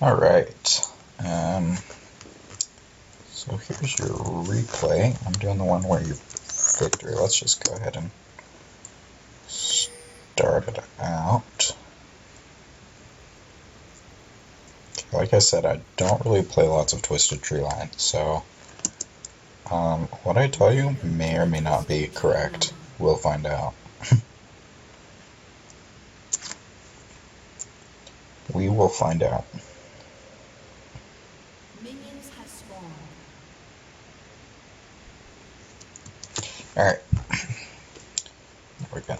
Alright, so here's your replay. I'm doing the one where you victory. Let's just go ahead and start it out. Okay, like I said, I don't really play lots of Twisted Treeline, so what I tell you may or may not be correct. We'll find out. We will find out. Minions have spawned. Alright. There we go.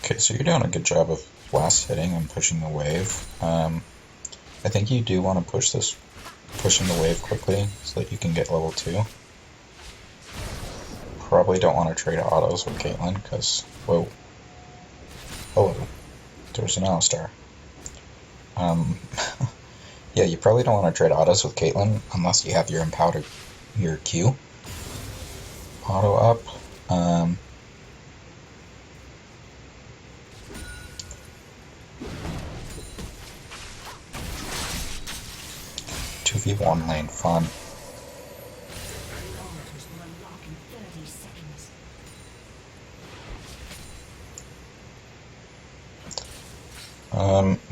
Okay, so you're doing a good job of blast hitting and pushing the wave. I think you do want to pushing the wave quickly so that you can get level 2. Probably don't want to trade autos with Caitlyn because, whoa. Hello. There's an Alistar. Yeah, you probably don't want to trade autos with Caitlyn unless you have your Q auto up. 2v1 lane fun.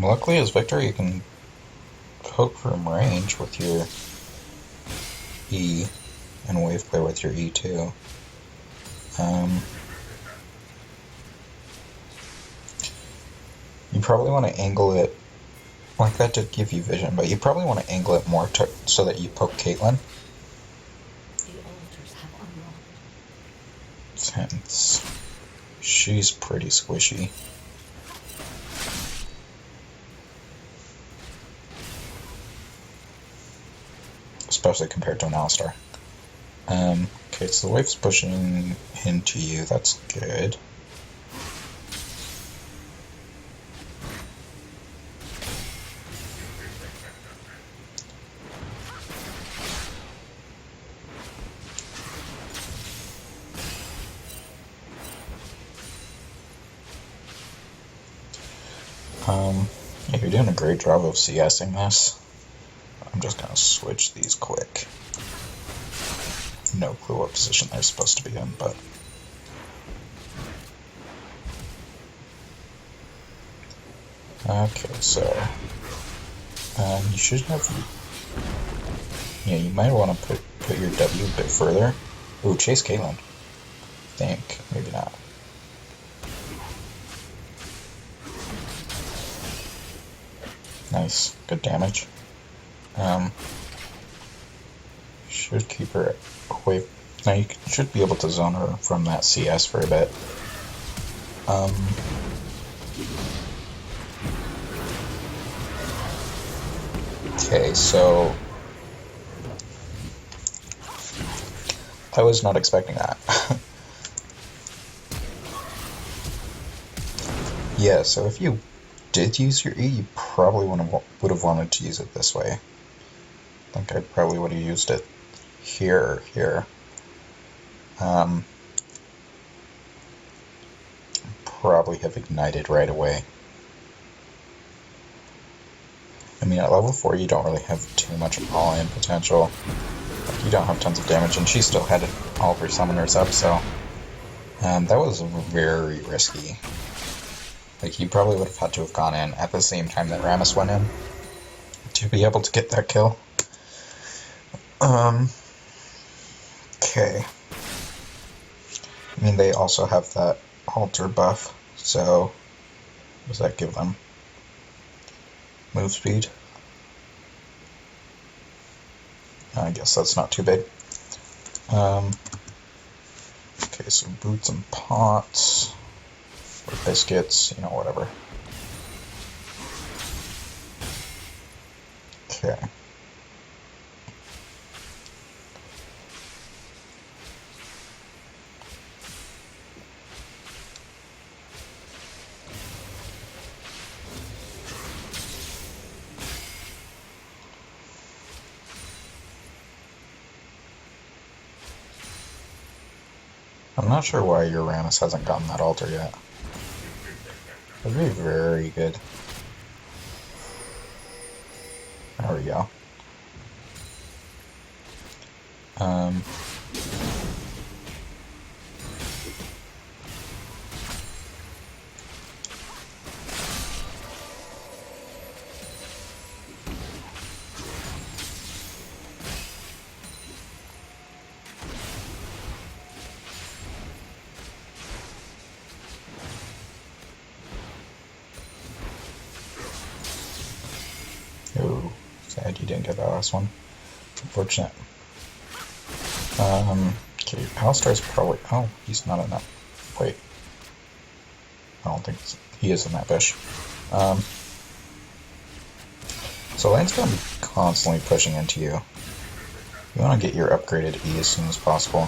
Luckily as Victor you can poke from range with your E and wave play with your E too. You probably want to angle it, like that did give you vision, but you probably want to angle it more so that you poke Caitlyn. Since she's pretty squishy. Especially compared to an Alistar. Okay, so the wave's pushing into you, that's good. Yeah, you're doing a great job of CSing this. I'm just gonna switch these quick. No clue what position they're supposed to be in, but... Okay, so... you should have... Yeah, you might want to put your W a bit further. Ooh, chase Caitlyn. I think. Maybe not. Nice. Good damage. Should keep her away. Now you should be able to zone her from that CS for a bit. Okay, so I was not expecting that. Yeah, so if you did use your E, you probably would have wanted to use it this way. I think I probably would have used it here. Probably have ignited right away. I mean, at level 4 you don't really have too much all-in potential. Like, you don't have tons of damage, and she still had all of her summoners up, so... that was very risky. Like, you probably would have had to have gone in at the same time that Rammus went in to be able to get that kill. Okay. I mean, they also have that alter buff, so what does that give them? Move speed? I guess that's not too big. Okay, so boots and pots, or biscuits, you know, whatever. Okay. I'm not sure why your Rammus hasn't gotten that altar yet. That'd be very good. There we go. Oh, sad you didn't get that last one. Unfortunate. Okay, Alistar's probably... Oh, he's not in that... Wait. I don't think he is in that bush. So lane's going to be constantly pushing into you. You want to get your upgraded E as soon as possible.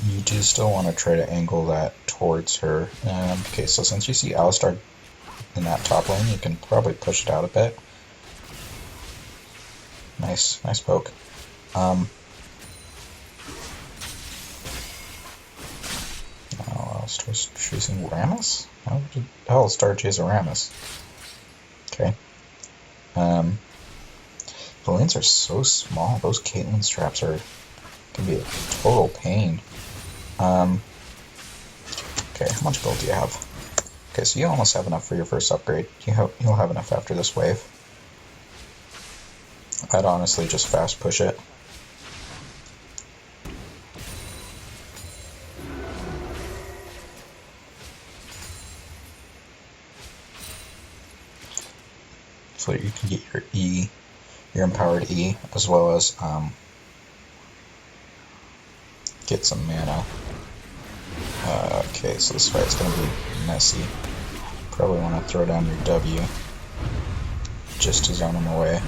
You do still want to try to angle that towards her. Okay, so since you see Alistar in that top lane, you can probably push it out a bit. Nice poke. Alistar's chasing Rammus? How did Alistar chase a Rammus? Okay. The lanes are so small. Those Caitlyn's traps can be a total pain. Okay, how much gold do you have? Okay, so you almost have enough for your first upgrade. You'll have enough after this wave. I'd honestly just fast push it. So you can get your E, your empowered E, as well as get some mana. Okay, so this fight's gonna be messy. Probably want to throw down your W just to zone him away.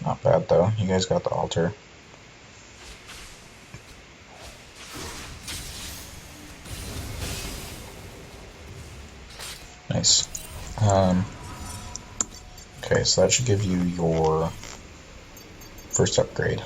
Not bad though. You guys got the altar. Nice. Okay, so that should give you your first upgrade.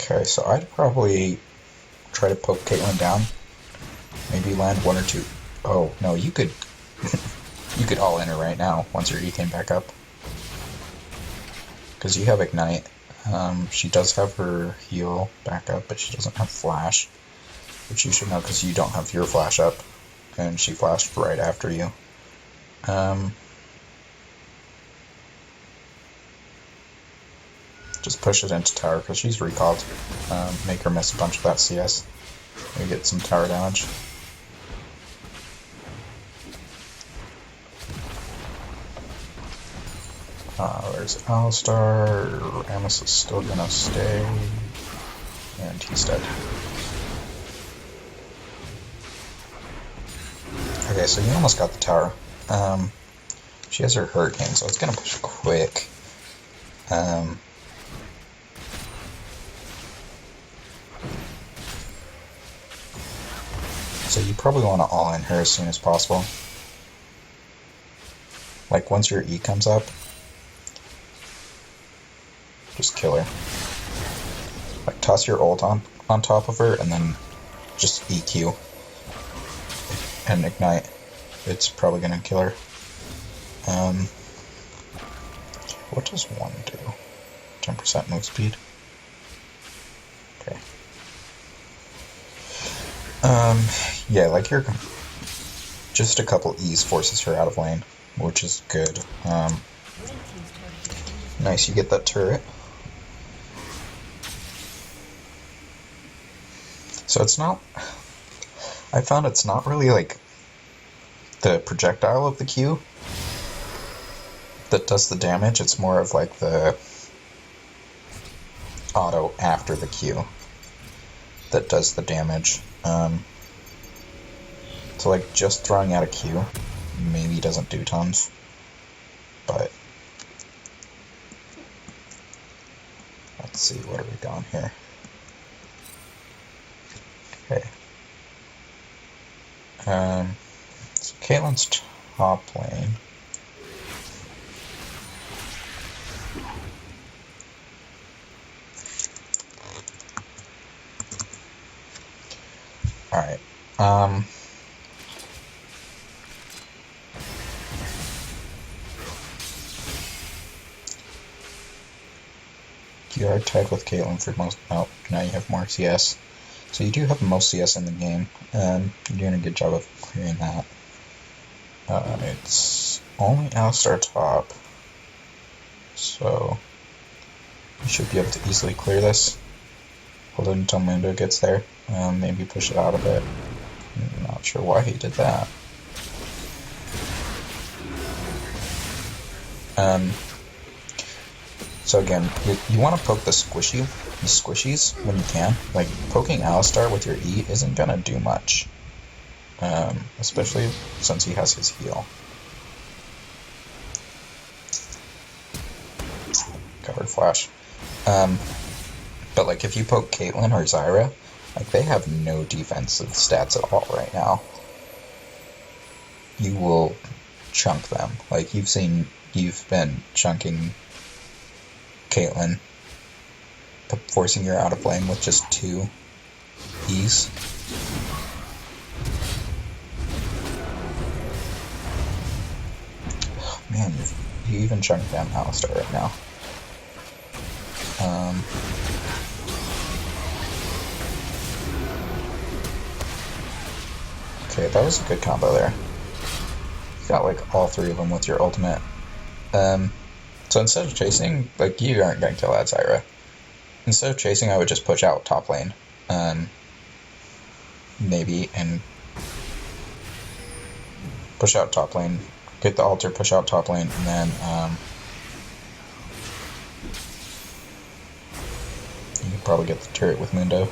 Okay, so I'd probably try to poke Caitlyn down. Maybe land one or two. Oh, no, you could you could all in her right now once your E came back up. Because you have Ignite. She does have her heal back up, but she doesn't have Flash. Which you should know because you don't have your Flash up. And she flashed right after you. Just push it into tower because she's recalled. Make her miss a bunch of that CS. Maybe get some tower damage. There's Alistar. Rammus is still gonna stay. And he's dead. Okay, so you almost got the tower. She has her Hurricane, so it's gonna push quick. So you probably want to all-in her as soon as possible. Like, once your E comes up, just kill her. Like, toss your ult on top of her, and then just EQ. And Ignite. It's probably going to kill her. What does 1 do? 10% move speed? Okay. Yeah, like you're... Just a couple E's forces her out of lane, which is good. Nice, you get that turret. So it's not... I found it's not really, like, the projectile of the Q that does the damage. It's more of, like, the auto after the Q that does the damage. So, like, just throwing out a Q maybe doesn't do tons. But... let's see, what are we doing here? Okay. So Caitlyn's top lane. Alright. You are tied with Caitlyn for most... oh, now you have more CS. So you do have the most CS in the game. You're doing a good job of clearing that. It's only Alistar top. So you should be able to easily clear this. Hold it until Mundo gets there. Maybe push it out a bit. I'm not sure why he did that. So again, you want to poke the squishies when you can. Like, poking Alistar with your E isn't gonna do much. Especially since he has his heal. Covered flash. But like, if you poke Caitlyn or Zyra, like, they have no defensive stats at all right now. You will chunk them. Like, you've been chunking Caitlyn, forcing her out of lane with just 2 E's. Oh, man, you even chunked down Alistar right now. Okay, that was a good combo there. You got like all 3 of them with your ultimate. So instead of chasing, like, you aren't going to kill that Zyra. Instead of chasing, I would just push out top lane. Maybe, and push out top lane. Get the altar, push out top lane, and then you can probably get the turret with Mundo.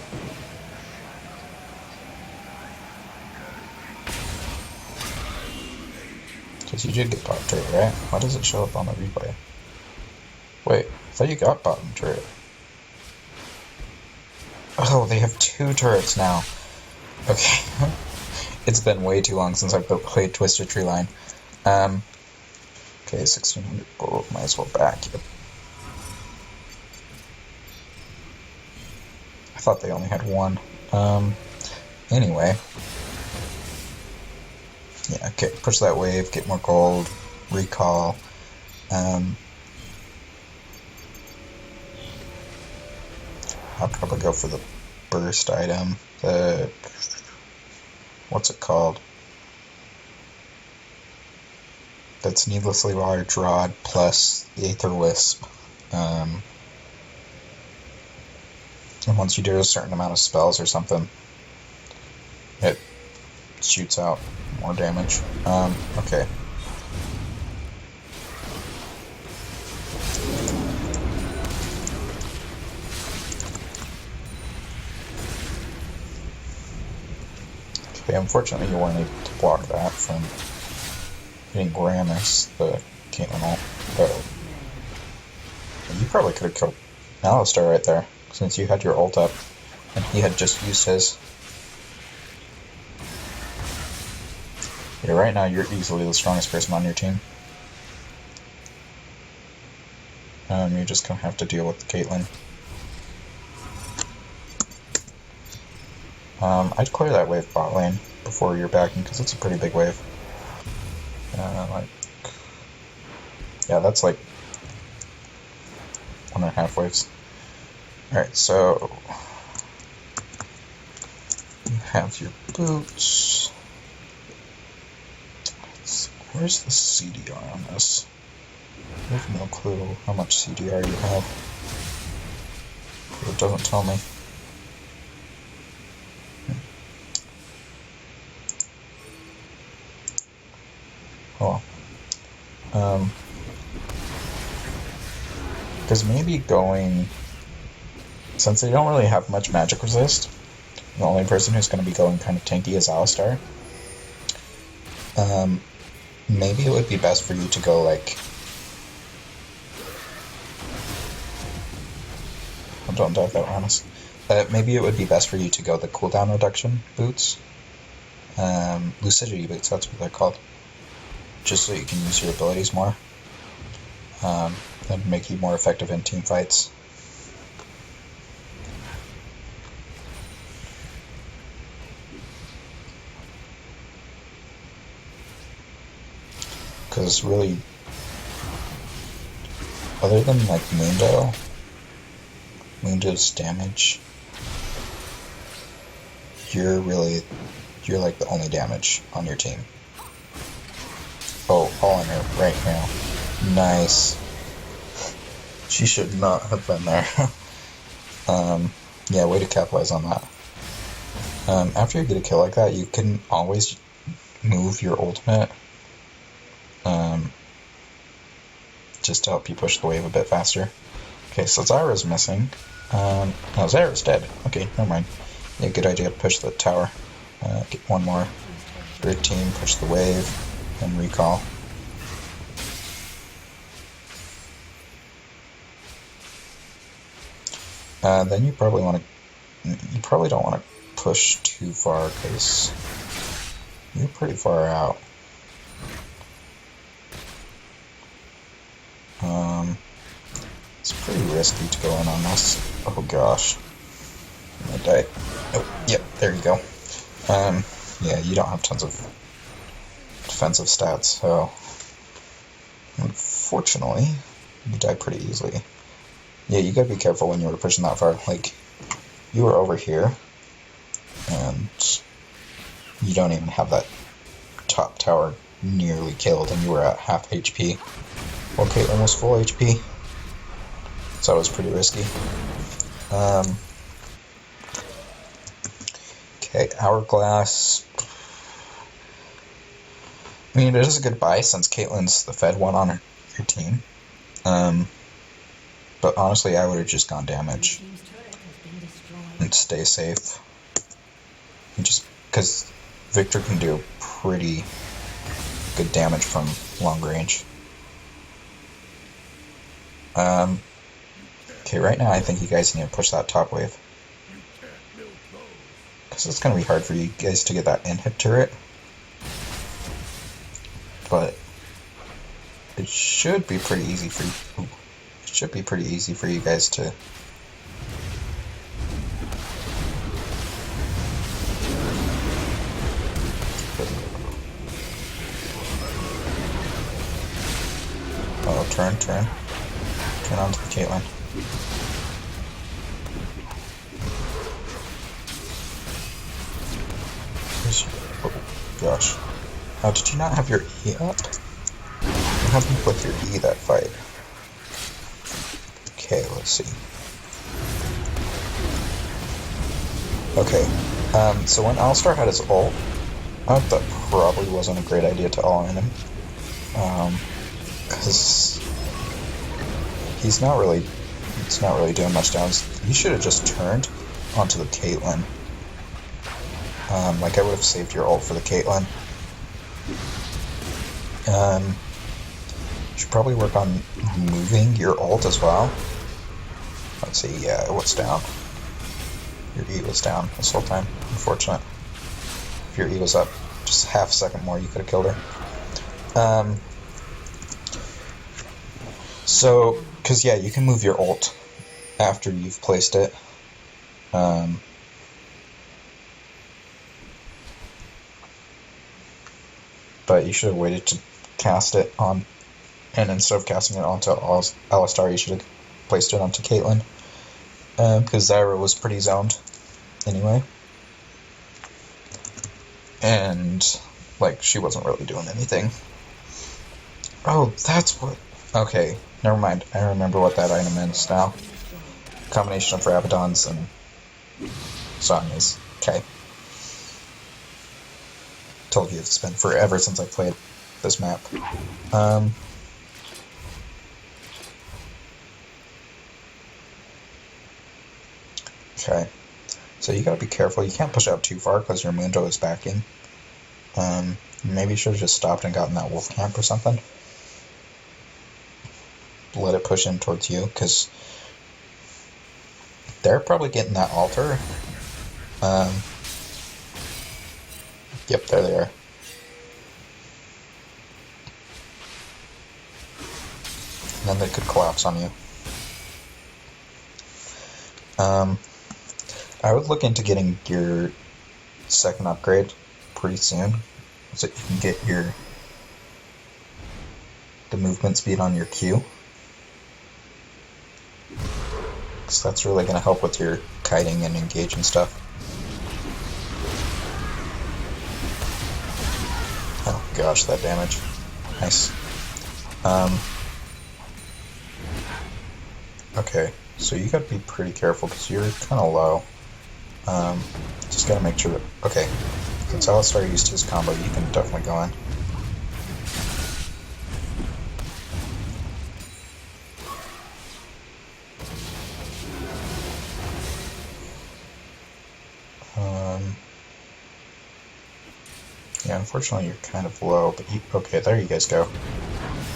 Because you did get bottom turret, right? Why does it show up on the replay? Wait, I thought you got bottom turret. Oh, they have 2 turrets now. Okay. It's been way too long since I've played Twisted Tree Line. Okay, 1600 gold. Might as well back it. I thought they only had 1. Anyway. Yeah, okay, push that wave, get more gold, recall. I'll probably go for the burst item. What's it called? That's needlessly large rod plus Aether Wisp. And once you do a certain amount of spells or something, it shoots out more damage. Okay. Okay, unfortunately you weren't able to block that from hitting Gramus, the Caitlyn ult. But you probably could have killed Alistar right there, since you had your ult up, and he had just used his. Yeah, right now you're easily the strongest person on your team. You're just gonna have to deal with Caitlyn. I'd clear that wave bot lane before you're backing, because it's a pretty big wave. Yeah, that's like 1.5 waves. Alright, so you have your boots. Where's the CDR on this? I have no clue how much CDR you have. It doesn't tell me. Because maybe going... Since they don't really have much magic resist, the only person who's going to be going kind of tanky is Alistar. Maybe it would be best for you to go, like... Oh, don't dive that on us. Maybe it would be best for you to go the cooldown reduction boots. Lucidity boots, that's what they're called. Just so you can use your abilities more. That'd make you more effective in team fights. Because really, other than like Mundo's damage, you're like the only damage on your team. Oh, all in her right now. Nice. She should not have been there. Yeah, way to capitalize on that. After you get a kill like that, you can always move your ultimate. Just to help you push the wave a bit faster. Okay, so Zyra's missing. No, Zyra's dead. Okay, never mind. Yeah, good idea to push the tower. Get one more for your team, push the wave, and recall. Then you probably don't want to push too far because you're pretty far out. It's pretty risky to go in on this. Oh gosh. I died. Oh, yep, there you go. Yeah, you don't have tons of defensive stats, so unfortunately, you die pretty easily. Yeah, you gotta be careful when you were pushing that far. Like, you were over here, and you don't even have that top tower nearly killed, and you were at half HP. Well, Caitlyn was full HP, so it was pretty risky. Okay, Hourglass. I mean, it is a good buy since Caitlyn's the fed one on your team. But honestly, I would have just gone damage and stay safe. And just because Victor can do pretty good damage from long range. Okay, right now I think you guys need to push that top wave. Because it's going to be hard for you guys to get that in-hit turret. But it should be pretty easy for you. Ooh, it should be pretty easy for you guys to... Oh, turn onto the Caitlyn. Oh gosh. Oh, did you not have your E up? What happened with your E that fight? Okay, let's see. Okay, so when Alistar had his ult, I thought that probably wasn't a great idea to all in him. Because it's not really doing much damage. You should have just turned onto the Caitlyn. Like I would have saved your ult for the Caitlyn. You should probably work on moving your ult as well. Let's see, yeah, what's down? Your E was down this whole time, unfortunate. If your E was up just half a second more, you could have killed her. So, because yeah, you can move your ult after you've placed it. But you should have waited to cast it on, and instead of casting it onto Alistar, you should have placed it onto Caitlyn. Because Zyra was pretty zoned anyway. And, like, she wasn't really doing anything. Oh, that's what... Okay, never mind. I remember what that item is now. Combination of Rabadons and Sonya's. Okay. Told you it's been forever since I played this map. Okay. So you gotta be careful. You can't push out too far because your Mundo is backing. Maybe you should have just stopped and gotten that wolf camp or something. Let it push in towards you, because they're probably getting that altar. Yep, there they are. And then they could collapse on you. I would look into getting your second upgrade pretty soon, so you can get the movement speed on your Q. Because that's really going to help with your kiting and engage and stuff. Oh gosh, that damage. Nice. Okay, so you gotta be pretty careful because you're kind of low. Just gotta make sure that... Okay, since Alistar used his combo, you can definitely go in. Yeah, unfortunately you're kind of low, but you... Okay, there you guys go.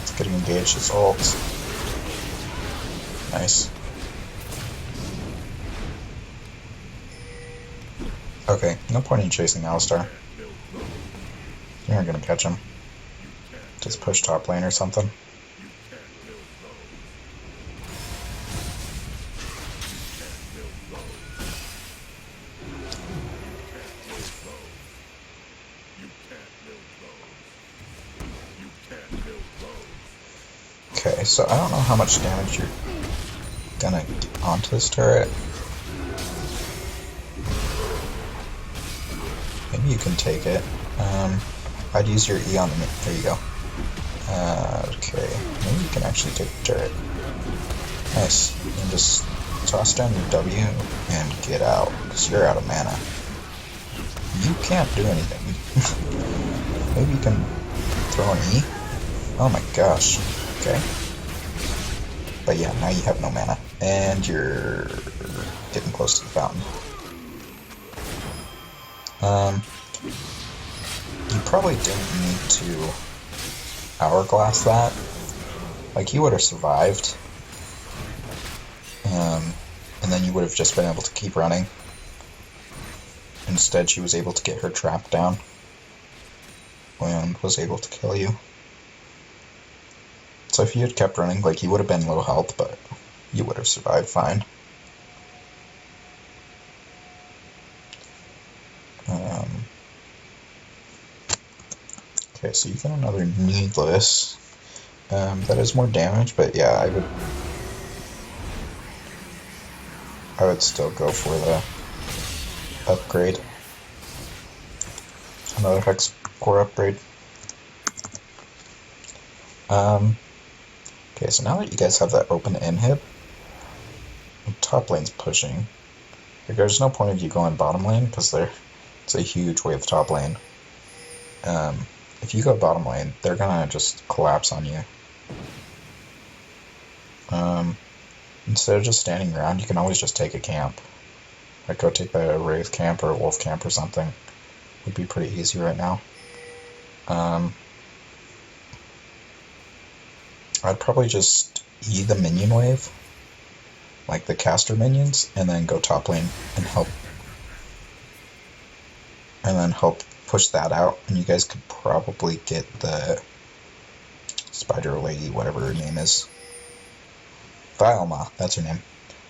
It's getting engaged, it's ults. Nice. Okay, no point in chasing Alistar. You aren't gonna catch him. Just push top lane or something. Okay, so I don't know how much damage you're gonna get onto this turret. Maybe you can take it. I'd use your E on the... There you go. Okay, maybe you can actually take the turret. Nice. And just toss down your W and get out, because you're out of mana. You can't do anything. Maybe you can throw an E? Oh my gosh. Okay. But yeah, now you have no mana. And you're getting close to the fountain. You probably didn't need to hourglass that. Like, you would have survived. And then you would have just been able to keep running. Instead, she was able to get her trap down. And was able to kill you. So if you had kept running, like, you would have been low health, but you would have survived fine. Okay, so you get another needless. That is more damage, but yeah, I would still go for the upgrade. Another Hex Core upgrade. Okay, so now that you guys have that open inhib, top lane's pushing. Like, there's no point of you going bottom lane, because it's a huge wave top lane. If you go bottom lane, they're gonna just collapse on you. Instead of just standing around, you can always just take a camp. Like, go take the Wraith camp or Wolf camp or something. Would be pretty easy right now. I'd probably just E the minion wave, like the caster minions, and then go top lane and help push that out, and you guys could probably get the spider lady, whatever her name is. Vilma, that's her name.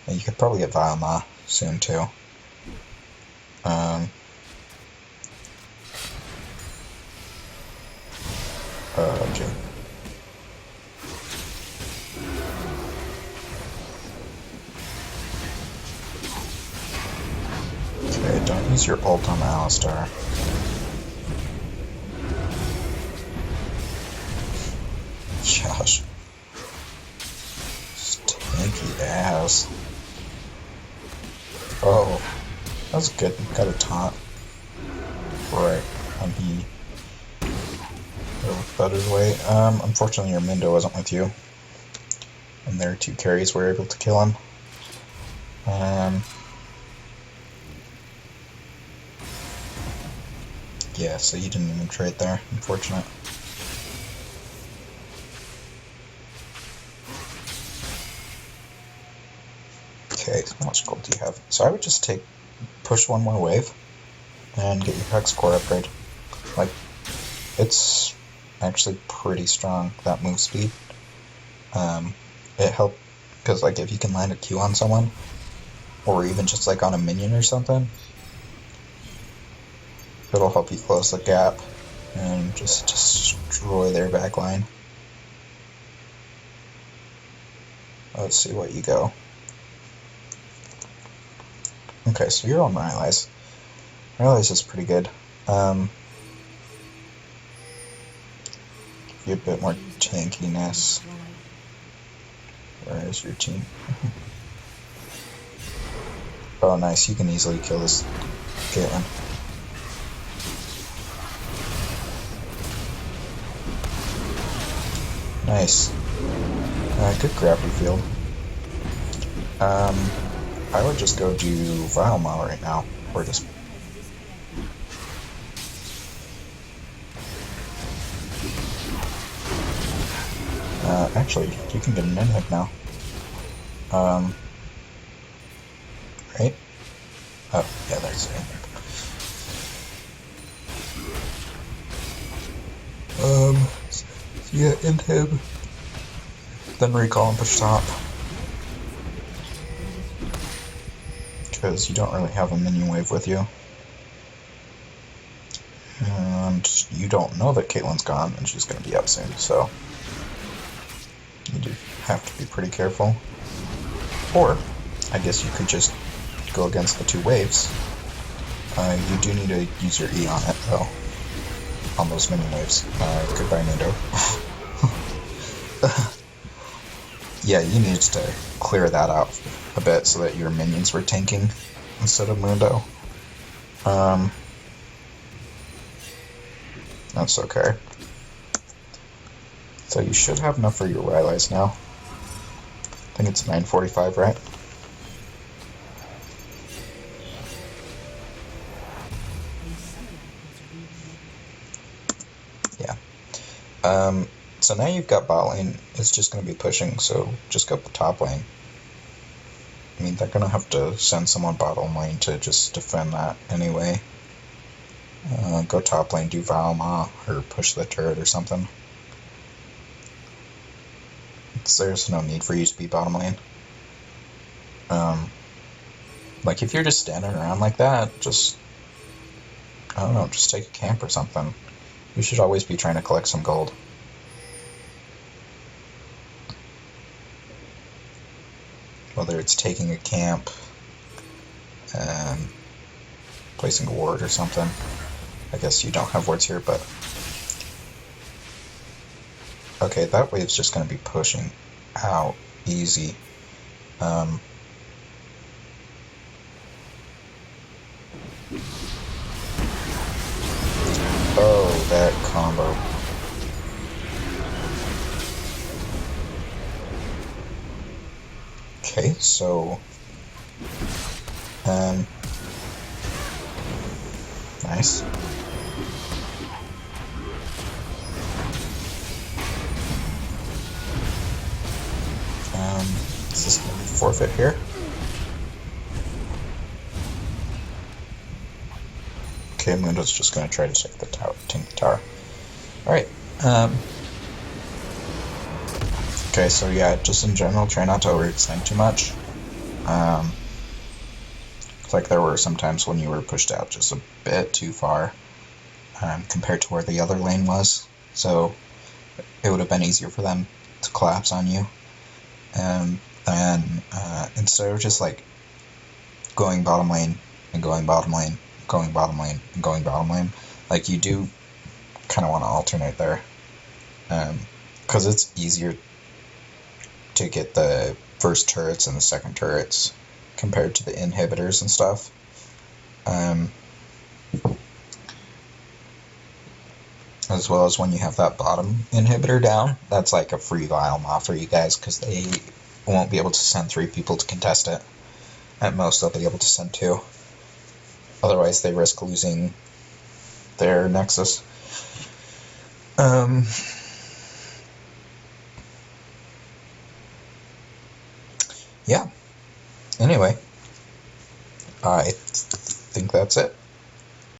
And you could probably get Vilma soon too. Okay. Okay, don't use your ult on Alistar. Gosh. Stinky ass. Oh, that was good. Got a taunt. Right on E. Better way. Unfortunately your Mindo wasn't with you. And their two carries were able to kill him. Yeah, so you didn't even trade there. Unfortunate. Okay, how much gold do you have? So I would just push one more wave and get your Hex Core upgrade. Like, it's actually pretty strong, that move speed. It helped, because like if you can land a Q on someone, or even just like on a minion or something, it'll help you close the gap and just destroy their backline. Let's see what you go. Okay, so you're on Rylai's. Rylai's is pretty good. You have a bit more tankiness. Where is your team? Oh, nice. You can easily kill this Caitlyn. Nice. Good gravity field. I would just go do Vile Maw right now. Or just... actually, you can get an inhib now. Right? Oh, yeah, there's an inhib. So yeah, inhib. Then recall and push top. Because you don't really have a minion wave with you. And you don't know that Caitlyn's gone and she's going to be up soon, so you do have to be pretty careful. Or, I guess you could just go against the two waves. You do need to use your E on it, though. On those minion waves. Goodbye, Nando. Yeah, you needed to clear that out a bit so that your minions were tanking instead of Mundo. That's okay. So you should have enough for your Rylai's now. I think it's 9:45, right? Yeah. So now you've got bot lane. It's just going to be pushing, so just go top lane. I mean, they're going to have to send someone bottom lane to just defend that anyway. Go top lane, do Vile Maw, or push the turret or something. There's no need for you to be bottom lane. Like, if you're just standing around like that, just, I don't know, just take a camp or something. You should always be trying to collect some gold. Whether it's taking a camp, and placing a ward or something. I guess you don't have wards here, but... Okay, that wave's just going to be pushing out easy. Oh, that combo. Okay, so... nice. Is this going to be forfeit here? Okay, Mundo's just going to try to take the tower. Alright. Okay, so yeah, just in general, try not to overextend too much. Like there were some times when you were pushed out just a bit too far compared to where the other lane was. So it would have been easier for them to collapse on you. And instead of just like going bottom lane and going bottom lane, going bottom lane and going bottom lane, like you do kind of want to alternate there, because it's easier to get the first turrets and the second turrets compared to the inhibitors and stuff. As well as when you have that bottom inhibitor down, that's like a free Vile Maw for you guys, because they won't be able to send 3 people to contest it. At most, they'll be able to send 2. Otherwise, they risk losing their Nexus. Yeah. Anyway, I think that's it.